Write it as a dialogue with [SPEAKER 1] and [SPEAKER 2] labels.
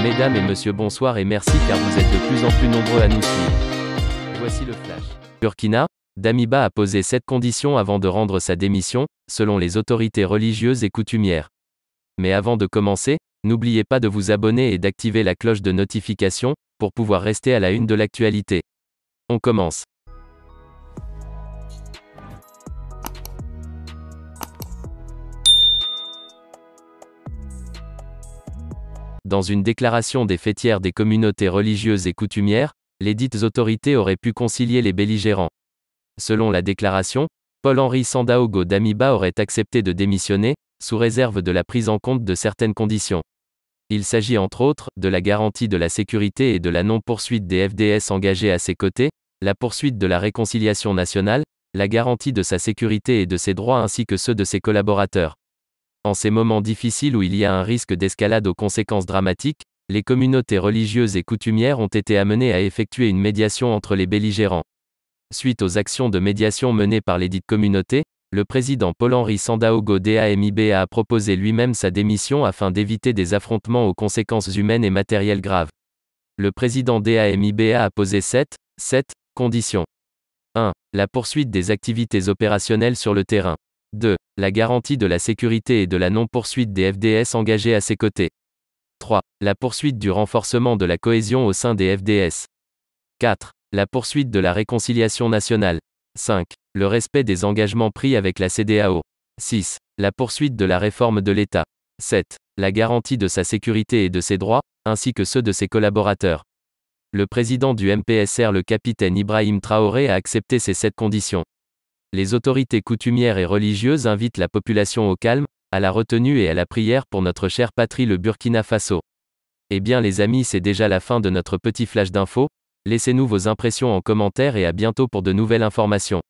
[SPEAKER 1] Mesdames et messieurs, bonsoir et merci car vous êtes de plus en plus nombreux à nous suivre. Voici le flash. Burkina, Damiba a posé 7 conditions avant de rendre sa démission, selon les autorités religieuses et coutumières. Mais avant de commencer, n'oubliez pas de vous abonner et d'activer la cloche de notification, pour pouvoir rester à la une de l'actualité. On commence. Dans une déclaration des fêtières des communautés religieuses et coutumières, les dites autorités auraient pu concilier les belligérants. Selon la déclaration, Paul-Henri Sandaogo Damiba aurait accepté de démissionner, sous réserve de la prise en compte de certaines conditions. Il s'agit entre autres, de la garantie de la sécurité et de la non-poursuite des FDS engagés à ses côtés, la poursuite de la réconciliation nationale, la garantie de sa sécurité et de ses droits ainsi que ceux de ses collaborateurs. En ces moments difficiles où il y a un risque d'escalade aux conséquences dramatiques, les communautés religieuses et coutumières ont été amenées à effectuer une médiation entre les belligérants. Suite aux actions de médiation menées par les dites communautés, le président Paul-Henri Sandaogo Damiba a proposé lui-même sa démission afin d'éviter des affrontements aux conséquences humaines et matérielles graves. Le président Damiba a posé 7 conditions. 1. La poursuite des activités opérationnelles sur le terrain. 2. La garantie de la sécurité et de la non-poursuite des FDS engagés à ses côtés. 3. La poursuite du renforcement de la cohésion au sein des FDS. 4. La poursuite de la réconciliation nationale. 5. Le respect des engagements pris avec la CEDEAO. 6. La poursuite de la réforme de l'État. 7. La garantie de sa sécurité et de ses droits, ainsi que ceux de ses collaborateurs. Le président du MPSR, le capitaine Ibrahim Traoré, a accepté ces 7 conditions. Les autorités coutumières et religieuses invitent la population au calme, à la retenue et à la prière pour notre chère patrie le Burkina Faso. Eh bien les amis, c'est déjà la fin de notre petit flash d'infos. Laissez-nous vos impressions en commentaire et à bientôt pour de nouvelles informations.